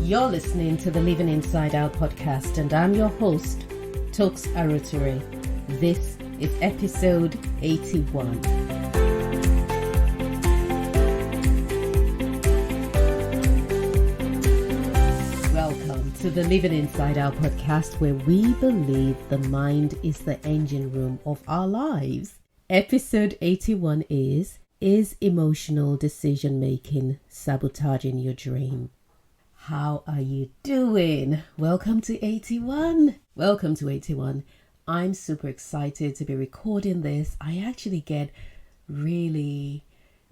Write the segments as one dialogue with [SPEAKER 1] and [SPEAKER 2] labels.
[SPEAKER 1] You're listening to the Living Inside Out podcast, and I'm your host, Toks Aroture. This is episode 81. Welcome to the Living Inside Out podcast, where we believe the mind is the engine room of our lives. Episode 81 is emotional decision making sabotaging your dream? How are you doing? Welcome to 81. I'm super excited to be recording this. I actually get really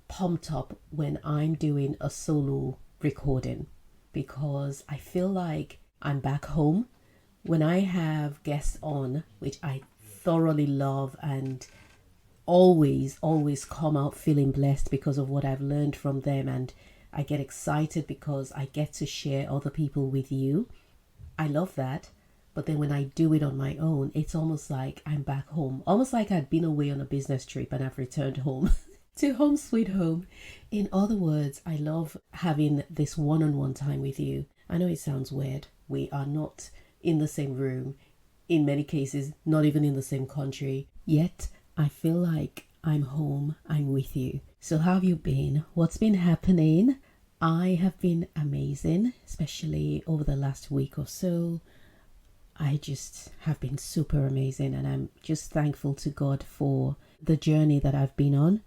[SPEAKER 1] pumped up when I'm doing a solo recording because I feel like I'm back home. When I have guests on, which I thoroughly love and always come out feeling blessed because of what I've learned from them, and I get excited because I get to share other people with you. I love that. But then when I do it on my own, it's almost like I'm back home. Almost like I'd been away on a business trip and I've returned home to home sweet home. In other words, I love having this one-on-one time with you. I know it sounds weird. We are not in the same room. In many cases, not even in the same country. Yet, I feel like I'm home. I'm with you. So how have you been? What's been happening? I have been amazing, especially over the last week or so. I just have been super amazing, and I'm just thankful to God for the journey that I've been on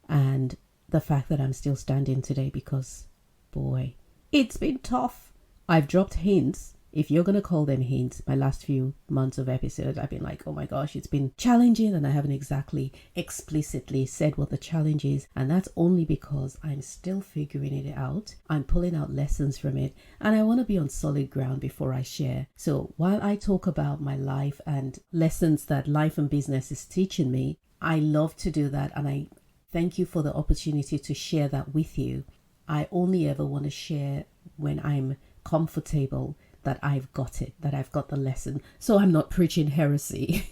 [SPEAKER 1] and the fact that I'm still standing today because, boy, it's been tough. I've dropped hints. If you're going to call them hints, my last few months of episodes, I've been like, oh my gosh, it's been challenging, and I haven't exactly explicitly said what the challenge is. And that's only because I'm still figuring it out. I'm pulling out lessons from it, and I want to be on solid ground before I share. So while I talk about my life and lessons that life and business is teaching me, I love to do that. And I thank you for the opportunity to share that with you. I only ever want to share when I'm comfortable that I've got it, that I've got the lesson, so I'm not preaching heresy.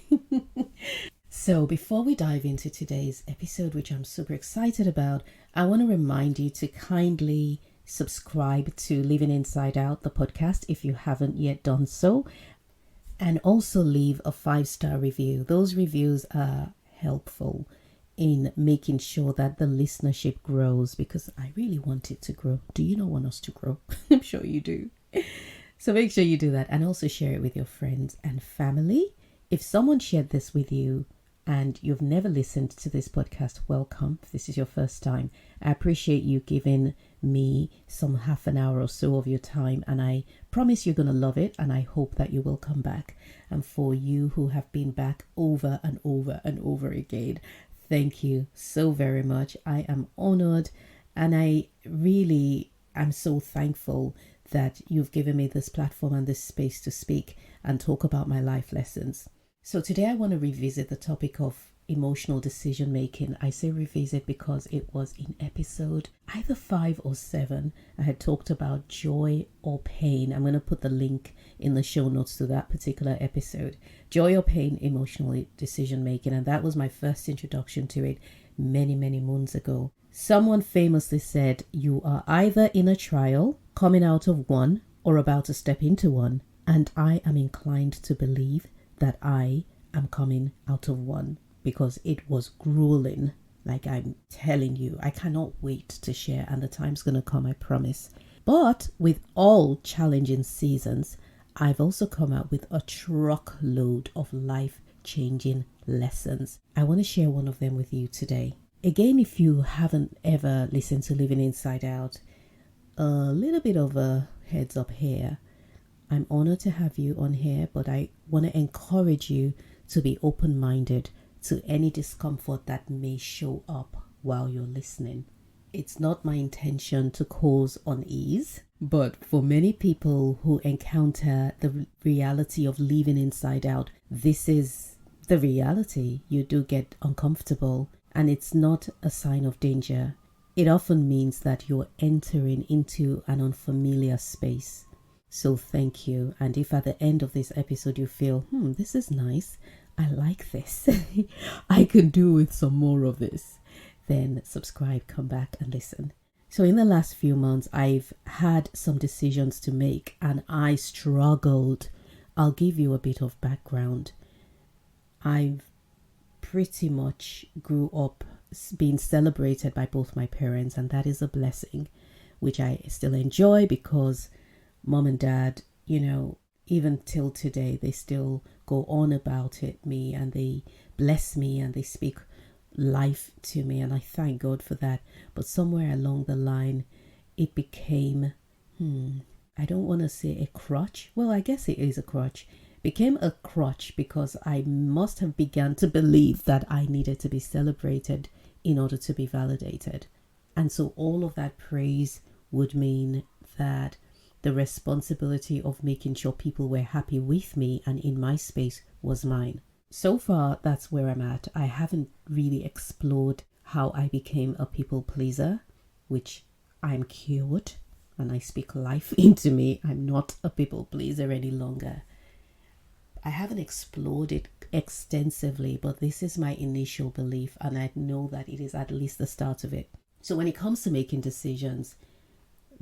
[SPEAKER 1] So before we dive into today's episode, which I'm super excited about, I want to remind you to kindly subscribe to Living Inside Out, the podcast, if you haven't yet done so, and also leave a 5-star review. Those reviews are helpful in making sure that the listenership grows, because I really want it to grow. Do you not want us to grow? I'm sure you do. So make sure you do that, and also share it with your friends and family. If someone shared this with you and you've never listened to this podcast, welcome. If this is your first time, I appreciate you giving me some half an hour or so of your time, and I promise you're going to love it, and I hope that you will come back. And for you who have been back over and over and over again, thank you so very much. I am honored, and I really am so thankful that you've given me this platform and this space to speak and talk about my life lessons. So today I want to revisit the topic of emotional decision making. I say revisit because it was in episode either 5 or 7. I had talked about joy or pain. I'm going to put the link in the show notes to that particular episode. Joy or pain, emotional decision making. And that was my first introduction to it many moons ago. Someone famously said, you are either in a trial, coming out of one, or about to step into one. And I am inclined to believe that I am coming out of one, because it was grueling. Like I'm telling you, I cannot wait to share, and the time's going to come, I promise. But with all challenging seasons, I've also come out with a truckload of life-changing lessons. I want to share one of them with you today. Again, if you haven't ever listened to Living Inside Out, a little bit of a heads up here. I'm honored to have you on here, but I want to encourage you to be open-minded to any discomfort that may show up while you're listening. It's not my intention to cause unease, but for many people who encounter the reality of living inside out, this is the reality. You do get uncomfortable. And it's not a sign of danger. It often means that you're entering into an unfamiliar space. So thank you. And if at the end of this episode you feel, this is nice, I like this, I could do with some more of this, then subscribe, come back and listen. So in the last few months, I've had some decisions to make and I struggled. I'll give you a bit of background. I've pretty much grew up being celebrated by both my parents, and that is a blessing, which I still enjoy because mom and dad, even till today, they still go on about me and they bless me and they speak life to me, and I thank God for that. But somewhere along the line, it became, I don't want to say a crutch. Well, I guess it is a crutch. Became a crutch because I must have begun to believe that I needed to be celebrated in order to be validated. And so all of that praise would mean that the responsibility of making sure people were happy with me and in my space was mine. So far, that's where I'm at. I haven't really explored how I became a people pleaser, which I'm cured, and I speak life into me. I'm not a people pleaser any longer. I haven't explored it extensively, but this is my initial belief, and I know that it is at least the start of it. So when it comes to making decisions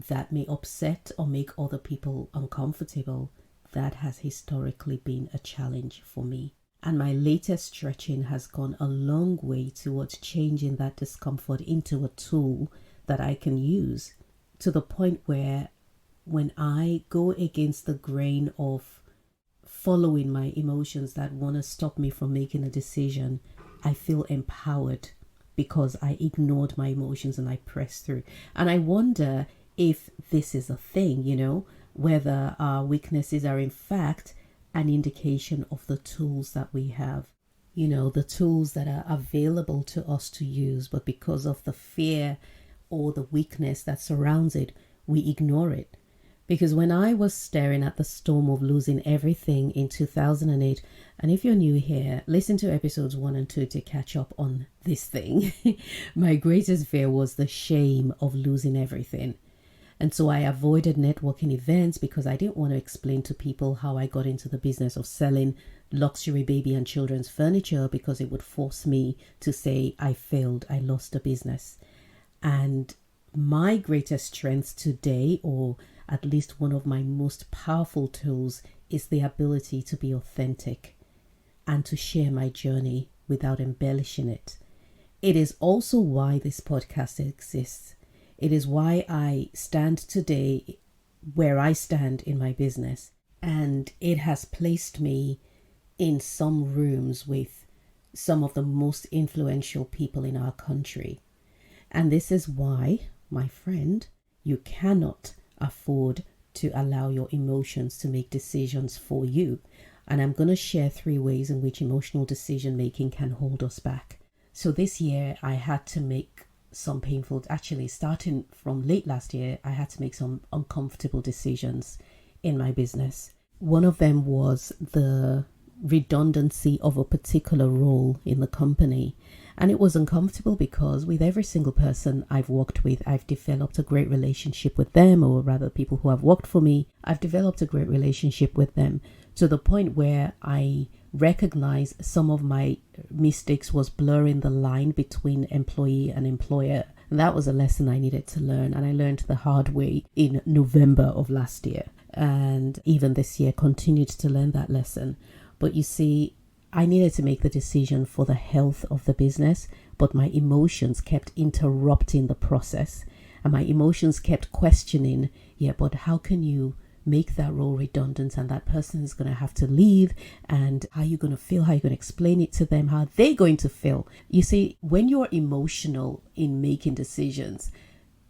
[SPEAKER 1] that may upset or make other people uncomfortable, that has historically been a challenge for me. And my latest stretching has gone a long way towards changing that discomfort into a tool that I can use, to the point where when I go against the grain of following my emotions that want to stop me from making a decision, I feel empowered because I ignored my emotions and I pressed through. And I wonder if this is a thing, whether our weaknesses are in fact an indication of the tools that we have, the tools that are available to us to use, but because of the fear or the weakness that surrounds it, we ignore it. Because when I was staring at the storm of losing everything in 2008, and if you're new here, listen to episodes 1 and 2 to catch up on this thing. My greatest fear was the shame of losing everything. And so I avoided networking events because I didn't want to explain to people how I got into the business of selling luxury baby and children's furniture, because it would force me to say I failed, I lost the business. And my greatest strength today, or at least one of my most powerful tools, is the ability to be authentic and to share my journey without embellishing it. It is also why this podcast exists. It is why I stand today where I stand in my business. And it has placed me in some rooms with some of the most influential people in our country. And this is why, my friend, you cannot afford to allow your emotions to make decisions for you. And I'm going to share 3 ways in which emotional decision making can hold us back. So this year I had to make some painful, actually starting from late last year, I had to make some uncomfortable decisions in my business. One of them was the redundancy of a particular role in the company. And it was uncomfortable because with every single person I've worked with, I've developed a great relationship with them, or rather people who have worked for me, I've developed a great relationship with them to the point where I recognize some of my mistakes was blurring the line between employee and employer. And that was a lesson I needed to learn. And I learned the hard way in November of last year. And even this year continued to learn that lesson. But you see, I needed to make the decision for the health of the business, but my emotions kept interrupting the process. And my emotions kept questioning, but how can you make that role redundant, and that person is going to have to leave, and how are you going to feel, how are you going to explain it to them, how are they going to feel? You see, when you're emotional in making decisions,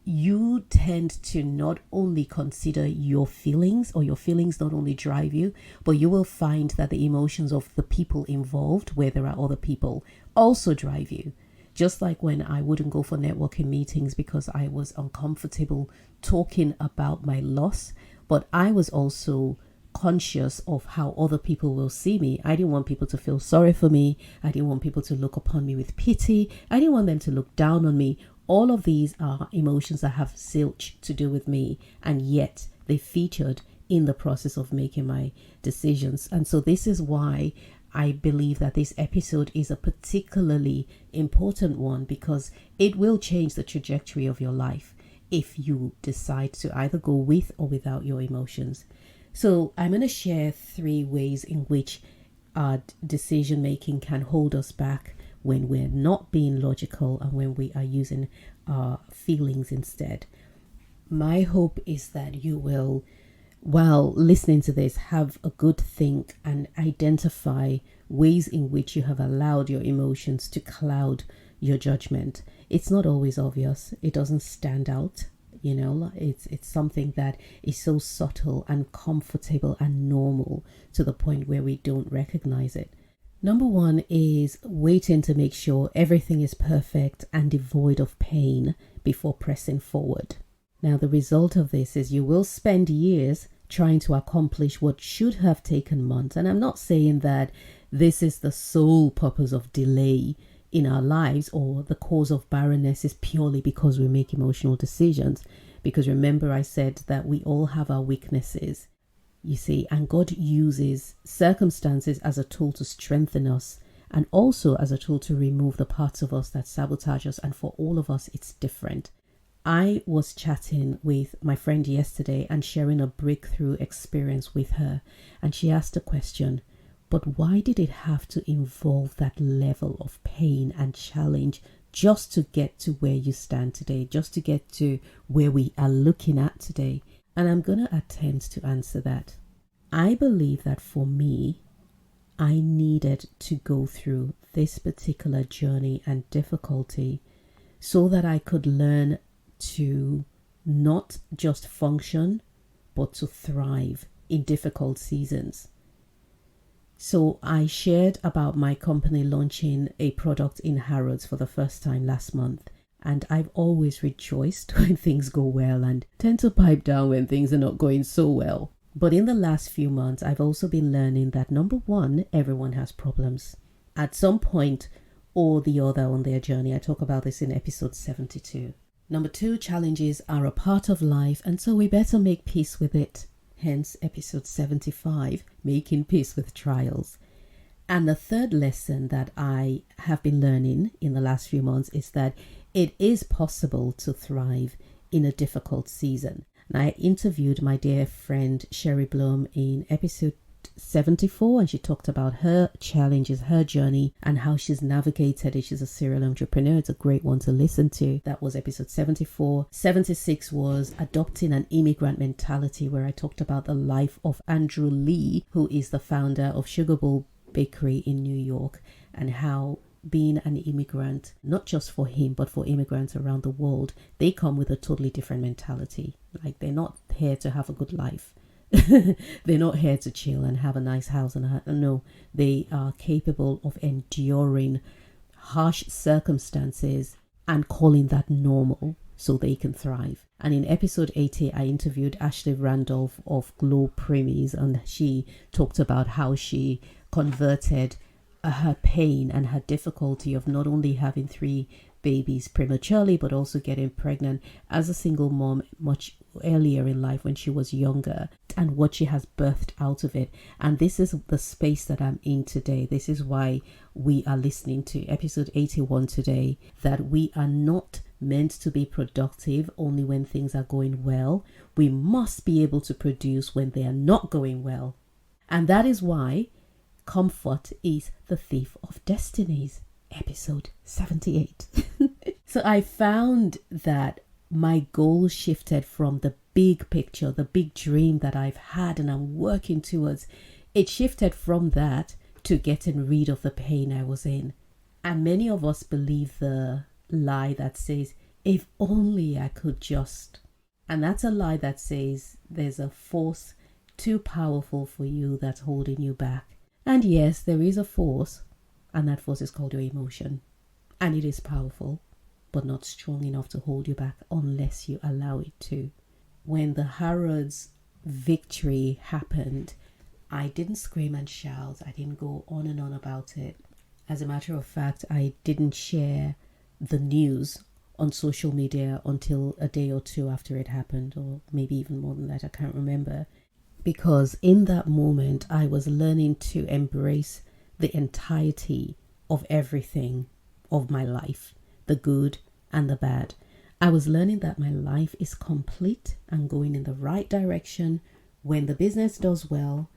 [SPEAKER 1] you tend to not only consider your feelings, or your feelings not only drive you, but you will find that the emotions of the people involved, where there are other people, also drive you. Just like when I wouldn't go for networking meetings because I was uncomfortable talking about my loss, but I was also conscious of how other people will see me. I didn't want people to feel sorry for me. I didn't want people to look upon me with pity. I didn't want them to look down on me. All of these are emotions that have zilch to do with me, and yet they featured in the process of making my decisions. And so this is why I believe that this episode is a particularly important one, because it will change the trajectory of your life. if you decide to either go with or without your emotions. So I'm going to share 3 ways in which our decision making can hold us back when we're not being logical and when we are using our feelings instead. My hope is that you will, while listening to this, have a good think and identify ways in which you have allowed your emotions to cloud your judgment. It's not always obvious. It doesn't stand out. It's something that is so subtle and comfortable and normal to the point where we don't recognize it. Number 1 is waiting to make sure everything is perfect and devoid of pain before pressing forward. Now, the result of this is you will spend years trying to accomplish what should have taken months. And I'm not saying that this is the sole purpose of delay in our lives, or the cause of barrenness is purely because we make emotional decisions. Because remember, I said that we all have our weaknesses, you see, and God uses circumstances as a tool to strengthen us and also as a tool to remove the parts of us that sabotage us. And for all of us, it's different. I was chatting with my friend yesterday and sharing a breakthrough experience with her. And she asked a question, but why did it have to involve that level of pain and challenge just to get to where you stand today, just to get to where we are looking at today? And I'm going to attempt to answer that. I believe that for me, I needed to go through this particular journey and difficulty so that I could learn to not just function, but to thrive in difficult seasons. So I shared about my company launching a product in Harrods for the first time last month. And I've always rejoiced when things go well and tend to pipe down when things are not going so well. But in the last few months, I've also been learning that number 1, everyone has problems at some point or the other on their journey. I talk about this in episode 72. Number 2, challenges are a part of life, and so we better make peace with it. Hence episode 75, making peace with trials. And the 3rd lesson that I have been learning in the last few months is that it is possible to thrive in a difficult season. And I interviewed my dear friend Sherry Bloom in episode 74, and she talked about her challenges, her journey, and how she's navigated it. She's a serial entrepreneur. It's a great one to listen to. That was episode 74. 76 was adopting an immigrant mentality, where I talked about the life of Andrew Lee, who is the founder of Sugar Bowl Bakery in New York, and how being an immigrant, not just for him, but for immigrants around the world, they come with a totally different mentality. Like, they're not here to have a good life. They're not here to chill and have a nice house no, they are capable of enduring harsh circumstances and calling that normal so they can thrive. And in episode 80, I interviewed Ashley Randolph of Glow Premies, and she talked about how she converted her pain and her difficulty of not only having 3 babies prematurely, but also getting pregnant as a single mom much earlier in life when she was younger, and what she has birthed out of it. And this is the space that I'm in today. This is why we are listening to episode 81 today, that we are not meant to be productive only when things are going well. We must be able to produce when they are not going well. And that is why comfort is the thief of destinies. Episode 78. So I found that my goal shifted from the big picture, the big dream that I've had and I'm working towards. It shifted from that to getting rid of the pain I was in. And many of us believe the lie that says, if only I could just. And that's a lie that says there's a force too powerful for you that's holding you back. And yes, there is a force, and that force is called your emotion. And it is powerful, but not strong enough to hold you back unless you allow it to. When the Harrods victory happened, I didn't scream and shout. I didn't go on and on about it. As a matter of fact, I didn't share the news on social media until a day or 2 after it happened, or maybe even more than that, I can't remember. Because in that moment, I was learning to embrace the entirety of everything of my life, the good and the bad. I was learning that my life is complete and going in the right direction when the business does well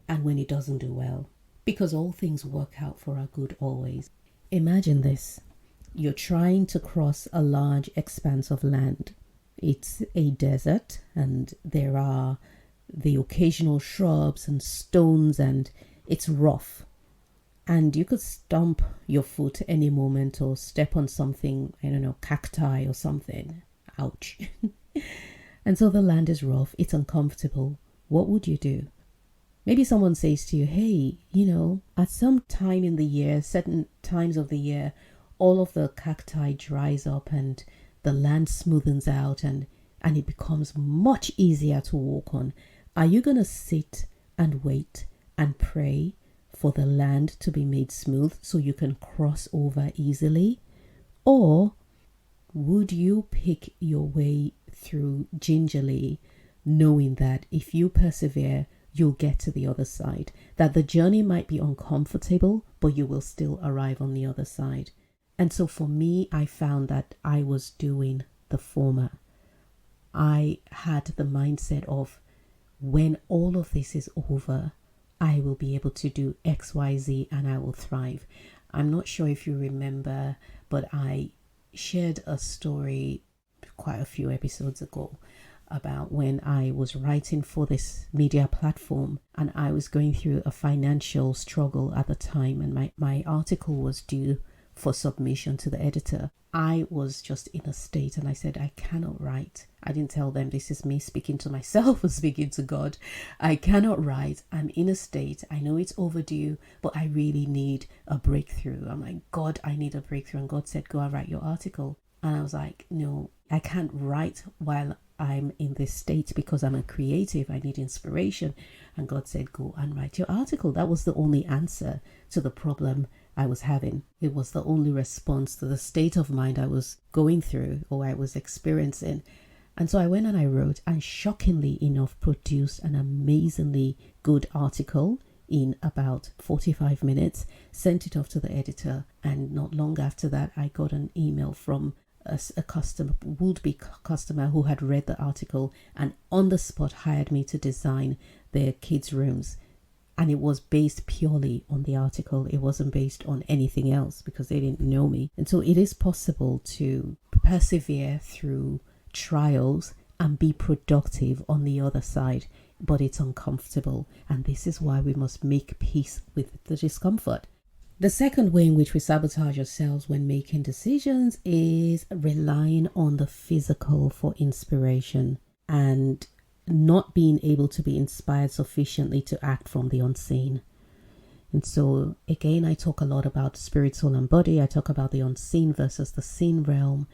[SPEAKER 1] and when it doesn't do well, because all things work out for our good always. Imagine this. You're trying to cross a large expanse of land. It's a desert and there are the occasional shrubs and stones and it's rough. And you could stomp your foot any moment or step on something, I don't know, cacti or something. Ouch. And so the land is rough, it's uncomfortable. What would you do? Maybe someone says to you, hey, at some time in the year, certain times of the year, all of the cacti dries up and the land smoothens out and it becomes much easier to walk on. Are you going to sit and wait and pray for the land to be made smooth so you can cross over easily? Or would you pick your way through gingerly, knowing that if you persevere, you'll get to the other side, that the journey might be uncomfortable, but you will still arrive on the other side? And so for me, I found that I was doing the former. I had the mindset of, when all of this is over, I will be able to do X, Y, Z, and I will thrive. I'm not sure if you remember, but I shared a story quite a few episodes ago about when I was writing for this media platform and I was going through a financial struggle at the time, and my article was due for submission to the editor. I was just in a state and I said, I cannot write. I didn't tell them, this is me speaking to myself or speaking to God. I cannot write. I'm in a state. I know it's overdue, but I really need a breakthrough. I'm like, God, I need a breakthrough. And God said, go and write your article. And I was like, no, I can't write while I'm in this state because I'm a creative. I need inspiration. And God said, go and write your article. That was the only answer to the problem I was having. It was the only response to the state of mind I was going through or I was experiencing. And so I went and I wrote, and shockingly enough produced an amazingly good article in about 45 minutes, sent it off to the editor. And not long after that, I got an email from a customer, would-be customer, who had read the article and on the spot hired me to design their kids' rooms. And it was based purely on the article. It wasn't based on anything else because they didn't know me. And so it is possible to persevere through trials and be productive on the other side, but it's uncomfortable. And this is why we must make peace with the discomfort. The second way in which we sabotage ourselves when making decisions is relying on the physical for inspiration and not being able to be inspired sufficiently to act from the unseen. And so again, I talk a lot about spirit, soul, and body. I talk about the unseen versus the seen realm.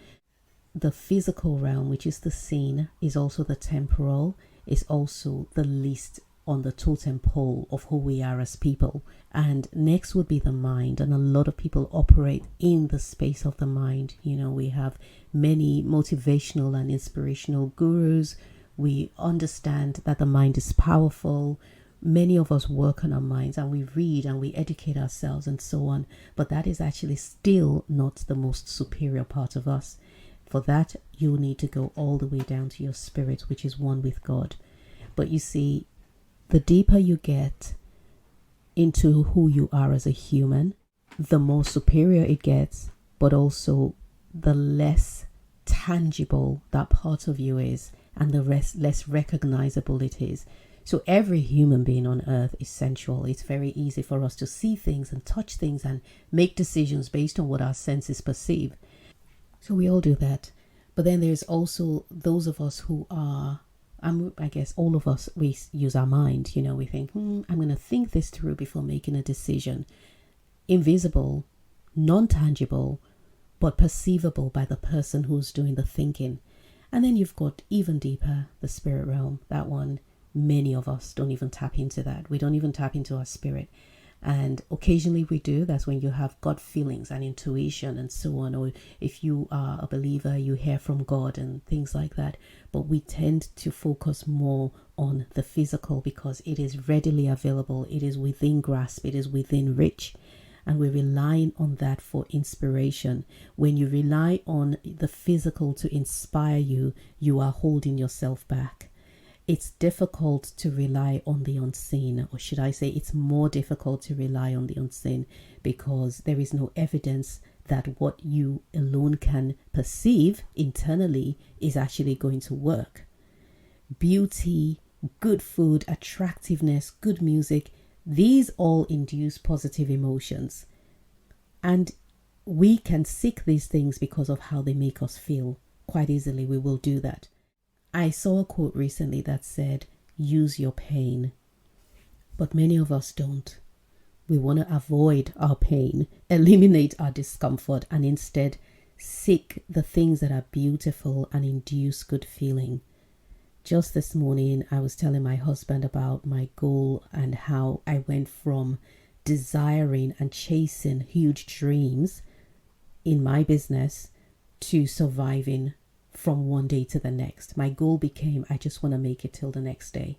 [SPEAKER 1] The physical realm, which is the seen, is also the temporal, is also the least on the totem pole of who we are as people. And next would be the mind. And a lot of people operate in the space of the mind. We have many motivational and inspirational gurus. We understand that the mind is powerful. Many of us work on our minds and we read and we educate ourselves and so on. But that is actually still not the most superior part of us. For that, you need to go all the way down to your spirit, which is one with God. But you see, the deeper you get into who you are as a human, the more superior it gets, but also the less tangible that part of you is and the less recognizable it is. So every human being on earth is sensual. It's very easy for us to see things and touch things and make decisions based on what our senses perceive. So we all do that. But then there's also those of us who are, I guess all of us, we use our mind. We think, I'm going to think this through before making a decision. Invisible, non-tangible, but perceivable by the person who's doing the thinking. And then you've got even deeper, the spirit realm. That one, many of us don't even tap into that. We don't even tap into our spirit. And occasionally we do. That's when you have gut feelings and intuition and so on. Or if you are a believer, you hear from God and things like that. But we tend to focus more on the physical because it is readily available. It is within grasp. It is within reach. and we're relying on that for inspiration. When you rely on the physical to inspire you, you are holding yourself back. It's difficult to rely on the unseen, or should I say it's more difficult to rely on the unseen, because there is no evidence that what you alone can perceive internally is actually going to work. Beauty, good food, attractiveness, good music, these all induce positive emotions. And we can seek these things because of how they make us feel. Quite easily, we will do that. I saw a quote recently that said, use your pain. But many of us don't. We want to avoid our pain, eliminate our discomfort, and instead seek the things that are beautiful and induce good feeling. Just this morning, I was telling my husband about my goal and how I went from desiring and chasing huge dreams in my business to surviving from one day to the next. My goal became, I just want to make it till the next day.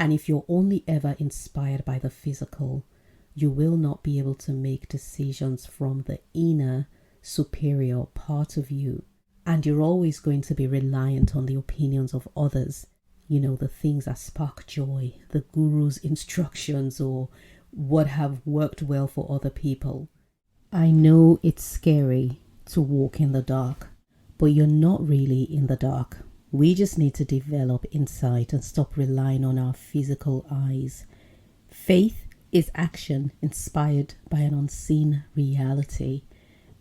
[SPEAKER 1] And if you're only ever inspired by the physical, you will not be able to make decisions from the inner superior part of you. And you're always going to be reliant on the opinions of others. You know, the things that spark joy, the guru's instructions, or what have worked well for other people. I know it's scary to walk in the dark, but you're not really in the dark. We just need to develop insight and stop relying on our physical eyes. Faith is action inspired by an unseen reality.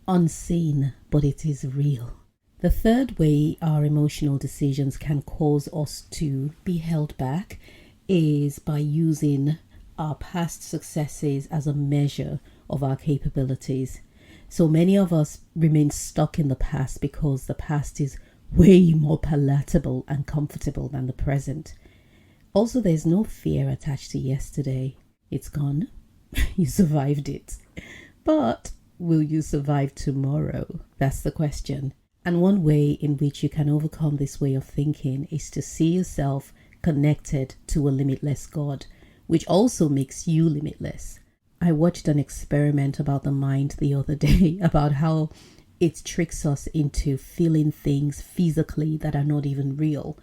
[SPEAKER 1] Unseen, but it is real. The third way our emotional decisions can cause us to be held back is by using our past successes as a measure of our capabilities. So many of us remain stuck in the past because the past is way more palatable and comfortable than the present. Also, there's no fear attached to yesterday. It's gone. You survived it. But will you survive tomorrow? That's the question. And one way in which you can overcome this way of thinking is to see yourself connected to a limitless God, which also makes you limitless. I watched an experiment about the mind the other day about how it tricks us into feeling things physically that are not even real.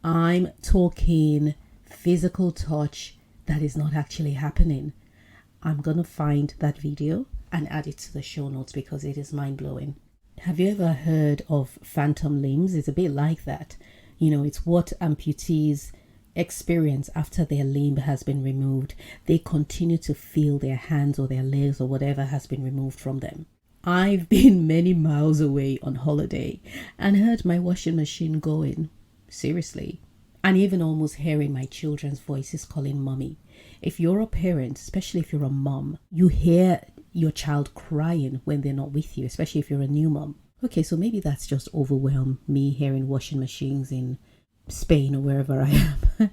[SPEAKER 1] I'm talking physical touch that is not actually happening. I'm going to find that video and add it to the show notes because it is mind-blowing. Have you ever heard of phantom limbs? It's a bit like that. You know, it's what amputees experience after their limb has been removed. They continue to feel their hands or their legs or whatever has been removed from them. I've been many miles away on holiday and heard my washing machine going. Seriously. And even almost hearing my children's voices calling mommy. If you're a parent, especially if you're a mom, you hear your child crying when they're not with you, especially if you're a new mom. Okay, so maybe that's just overwhelmed me hearing washing machines in Spain or wherever I am.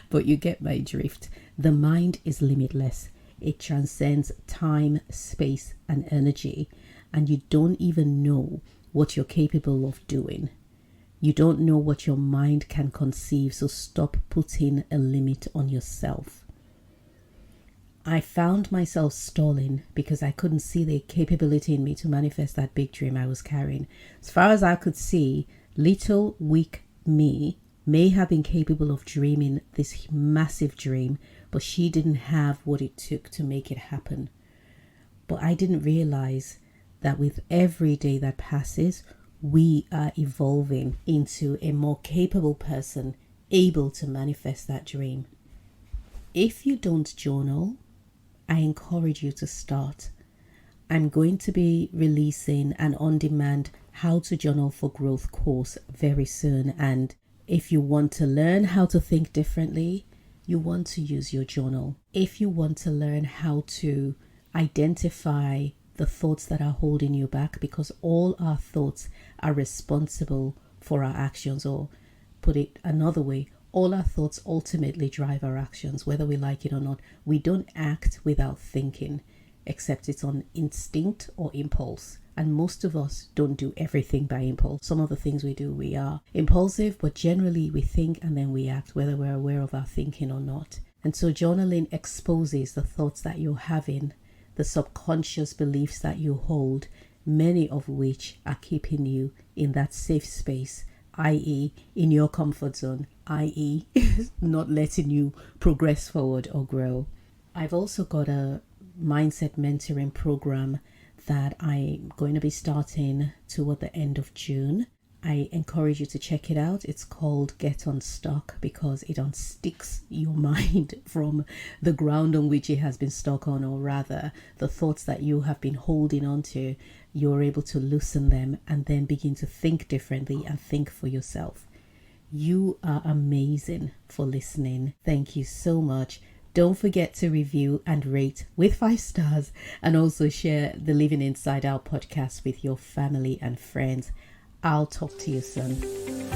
[SPEAKER 1] But you get my drift. The mind is limitless. It transcends time, space, and energy. And you don't even know what you're capable of doing. You don't know what your mind can conceive, so stop putting a limit on yourself. I found myself stalling because I couldn't see the capability in me to manifest that big dream I was carrying. As far as I could see, little weak me may have been capable of dreaming this massive dream, but she didn't have what it took to make it happen. But I didn't realize that with every day that passes, we are evolving into a more capable person, able to manifest that dream. If you don't journal, I encourage you to start. I'm going to be releasing an on-demand How to Journal for Growth course very soon. And if you want to learn how to think differently, you want to use your journal. If you want to learn how to identify the thoughts that are holding you back, because all our thoughts are responsible for our actions, or put it another way, all our thoughts ultimately drive our actions, whether we like it or not. We don't act without thinking, except it's on instinct or impulse. And most of us don't do everything by impulse. Some of the things we do, we are impulsive, but generally we think and then we act, whether we're aware of our thinking or not. And so journaling exposes the thoughts that you're having the subconscious beliefs that you hold, many of which are keeping you in that safe space, i.e. in your comfort zone, i.e. not letting you progress forward or grow. I've also got a mindset mentoring program that I'm going to be starting toward the end of June. I encourage you to check it out. It's called Get Unstuck because it unsticks your mind from the ground on which it has been stuck on, or rather the thoughts that you have been holding on to. You're able to loosen them and then begin to think differently and think for yourself. You are amazing for listening. Thank you so much. Don't forget to review and rate with 5 stars, and also share the Living Inside Out podcast with your family and friends. I'll talk to you soon.